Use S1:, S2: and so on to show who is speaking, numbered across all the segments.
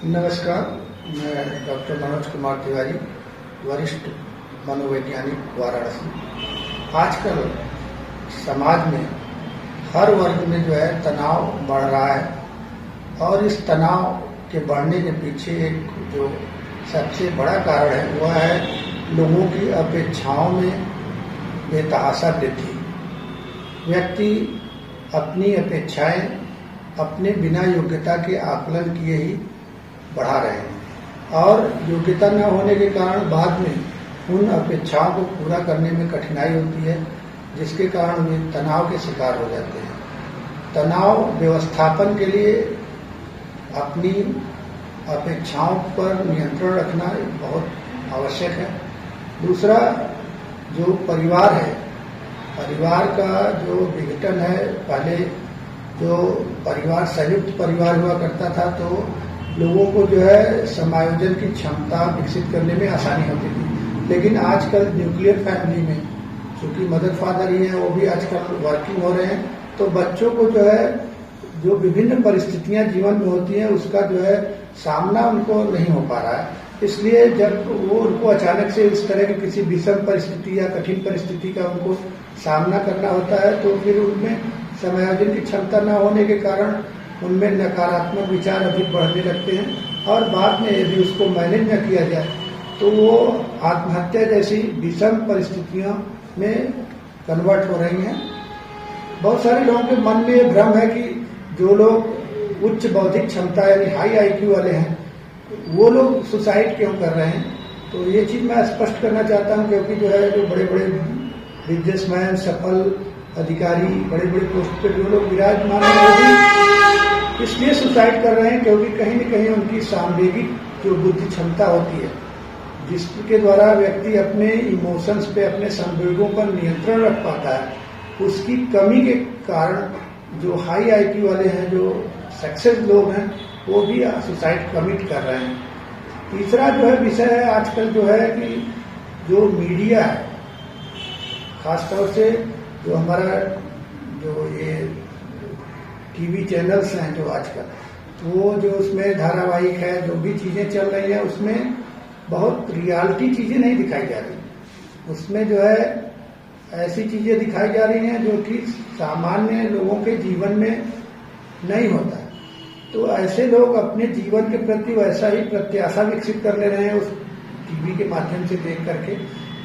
S1: नमस्कार, मैं डॉक्टर मनोज कुमार तिवारी, वरिष्ठ मनोवैज्ञानिक, वाराणसी। आजकल समाज में हर वर्ग में जो है तनाव बढ़ रहा है और इस तनाव के बढ़ने के पीछे एक जो सबसे बड़ा कारण है वह है लोगों की अपेक्षाओं में बेतहाशा वृद्धि। व्यक्ति अपनी अपेक्षाएं अपने बिना योग्यता के आकलन किए ही बढ़ा रहे हैं और योग्यता न होने के कारण बाद में उन अपेक्षाओं को पूरा करने में कठिनाई होती है, जिसके कारण वे तनाव के शिकार हो जाते हैं। तनाव व्यवस्थापन के लिए अपनी अपेक्षाओं पर नियंत्रण रखना बहुत आवश्यक है। दूसरा, जो परिवार है, परिवार का जो विघटन है, पहले जो परिवार संयुक्त परिवार हुआ करता था तो लोगों को जो है समायोजन की क्षमता विकसित करने में आसानी होती थी, लेकिन आजकल न्यूक्लियर फैमिली में चूंकि मदर फादर ही हैं, वो भी आजकल वर्किंग हो रहे हैं, तो बच्चों को जो है जो विभिन्न परिस्थितियां जीवन में होती हैं उसका जो है सामना उनको नहीं हो पा रहा है। इसलिए जब वो उनको अचानक से इस तरह की किसी विषम परिस्थिति या कठिन परिस्थिति का उनको सामना करना होता है तो फिर उनमें समायोजन की क्षमता न होने के कारण उनमें नकारात्मक विचार अधिक बढ़ने लगते हैं और बाद में यदि उसको मैनेज न किया जाए तो वो आत्महत्या जैसी विषम परिस्थितियों में कन्वर्ट हो रही हैं। बहुत सारे लोगों के मन में ये भ्रम है कि जो लोग उच्च बौद्धिक क्षमता यानी हाई आईक्यू वाले हैं वो लोग सुसाइड क्यों कर रहे हैं। तो ये चीज मैं स्पष्ट करना चाहता हूँ, क्योंकि जो है जो बड़े बड़े बिजनेसमैन, सफल अधिकारी, बड़े बड़े पोस्ट पे जो लोग विराजमान हैं इसलिए सुसाइड कर रहे हैं क्योंकि कहीं न कहीं उनकी सांवेगिक जो बुद्धि क्षमता होती है, जिसके द्वारा व्यक्ति अपने इमोशंस पे, अपने संवेगों पर नियंत्रण रख पाता है, उसकी कमी के कारण जो हाई आईक्यू वाले हैं, जो सक्सेस लोग हैं, वो भी सुसाइड कमिट कर रहे हैं। तीसरा जो है विषय है आजकल जो है कि जो मीडिया है, खासतौर से जो हमारा जो ये टीवी चैनल्स हैं जो आजकल, वो जो उसमें धारावाहिक है, जो भी चीजें चल रही हैं उसमें बहुत रियलिटी चीजें नहीं दिखाई जा रही। उसमें जो है ऐसी चीजें दिखाई जा रही हैं जो कि सामान्य लोगों के जीवन में नहीं होता है। तो ऐसे लोग अपने जीवन के प्रति वैसा ही प्रत्याशा विकसित कर ले रहे हैं उस टीवी के माध्यम से देख करके।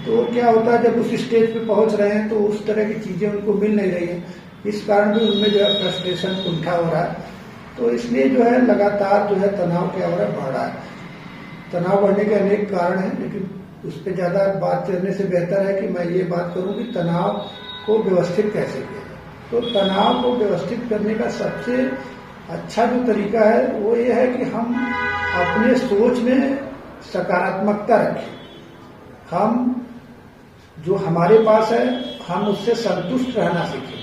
S1: तो क्या होता है, जब उस स्टेज पे पहुंच रहे हैं तो उस तरह की चीजें उनको मिल नहीं रही है, इस कारण भी उनमें जो है फ्रस्ट्रेशन, कुंठा हो रहा है। तो इसलिए जो है लगातार जो है तनाव क्या हो रहा है, बढ़ रहा है। तनाव बढ़ने के अनेक कारण हैं, लेकिन उस पर ज्यादा बात करने से बेहतर है कि मैं ये बात करूं कि तनाव को व्यवस्थित कैसे किया जाए। तो तनाव को व्यवस्थित करने का सबसे अच्छा जो तरीका है वो ये है कि हम अपने सोच में सकारात्मकता रखें। हम जो हमारे पास है हम उससे संतुष्ट रहना सीखें।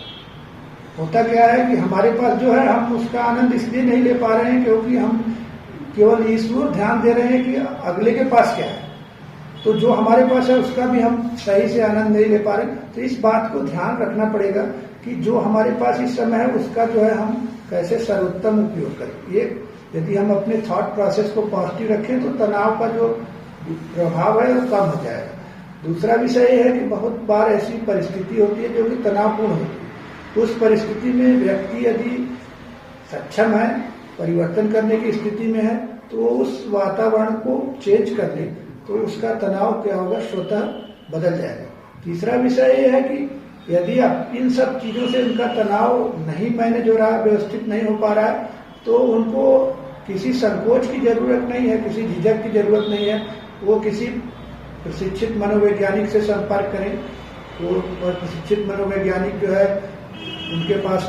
S1: होता क्या है कि हमारे पास जो है हम उसका आनंद इसलिए नहीं ले पा रहे हैं क्योंकि हम केवल इस ओर ध्यान दे रहे हैं कि अगले के पास क्या है, तो जो हमारे पास है उसका भी हम सही से आनंद नहीं ले पा रहे। तो इस बात को ध्यान रखना पड़ेगा कि जो हमारे पास इस समय है उसका जो है हम कैसे सर्वोत्तम उपयोग करें। ये यदि हम अपने थॉट प्रोसेस को पॉजिटिव रखें तो तनाव का जो प्रभाव है वो कम हो जाएगा। दूसरा विषय ये है कि बहुत बार ऐसी परिस्थिति होती है जो कि तनावपूर्ण होती है। उस परिस्थिति में व्यक्ति यदि सक्षम है, परिवर्तन करने की स्थिति में है, तो वो उस वातावरण को चेंज कर ले तो उसका तनाव क्या होगा, स्वतः बदल जाएगा। तीसरा विषय ये है कि यदि आप इन सब चीजों से उनका तनाव नहीं मैनेज हो रहा है, व्यवस्थित नहीं हो पा रहा है, तो उनको किसी संकोच की जरूरत नहीं है, किसी झिझक की जरूरत नहीं है। वो किसी प्रशिक्षित मनोवैज्ञानिक से संपर्क करें। वो प्रशिक्षित मनोवैज्ञानिक जो है उनके पास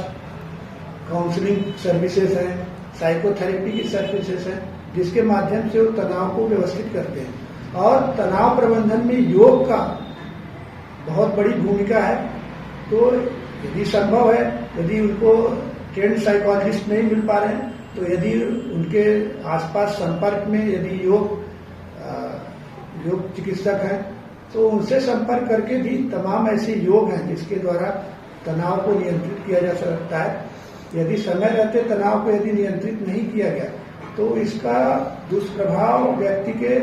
S1: काउंसलिंग सर्विसेज हैं, साइकोथेरेपी की सर्विसेज हैं, जिसके माध्यम से वो तनाव को व्यवस्थित करते हैं। और तनाव प्रबंधन में योग का बहुत बड़ी भूमिका है। तो यदि संभव है, यदि उनको ट्रेंड साइकोलॉजिस्ट नहीं मिल पा रहे हैं, तो यदि उनके आसपास संपर्क में यदि योग चिकित्सक हैं तो उनसे संपर्क करके भी तमाम ऐसे योग हैं जिसके द्वारा तनाव को नियंत्रित किया जा सकता है। यदि समय रहते तनाव को यदि नियंत्रित नहीं किया गया तो इसका दुष्प्रभाव व्यक्ति के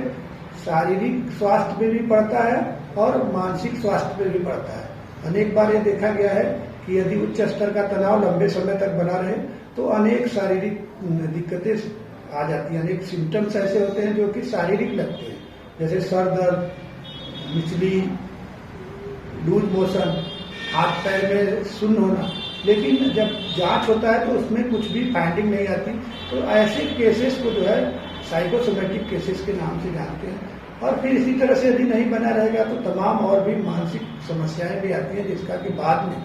S1: शारीरिक स्वास्थ्य पे भी पड़ता है और मानसिक स्वास्थ्य पे भी पड़ता है। अनेक बार ये देखा गया है कि यदि उच्च स्तर का तनाव लंबे समय तक बना रहे तो अनेक शारीरिक दिक्कतें आ जाती हैं। अनेक सिम्टम्स ऐसे होते हैं जो कि शारीरिक लगते हैं, जैसे सर दर्द, मिचली, लूज मोशन, हाथ पैर में सुन्न होना। लेकिन जब जांच होता है तो उसमें कुछ भी फाइंडिंग नहीं आती। तो ऐसे केसेस को जो है साइकोसोमेटिक केसेस के नाम से जानते हैं। और फिर इसी तरह से यदि नहीं बना रहेगा तो तमाम और भी मानसिक समस्याएं भी आती हैं, जिसका कि बाद में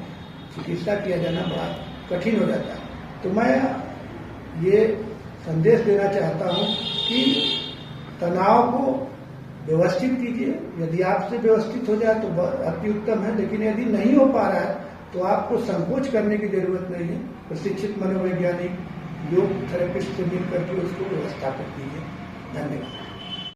S1: चिकित्सा किया जाना बड़ा कठिन हो जाता है। तो मैं ये संदेश देना चाहता हूँ कि तनाव को व्यवस्थित कीजिए। यदि आपसे व्यवस्थित हो जाए तो अति उत्तम है, लेकिन यदि नहीं हो पा रहा है तो आपको संकोच करने की जरूरत नहीं है। प्रशिक्षित मनोवैज्ञानिक योग थेरेपिस्ट से मिल करके उसको व्यवस्थापित कीजिए। धन्यवाद।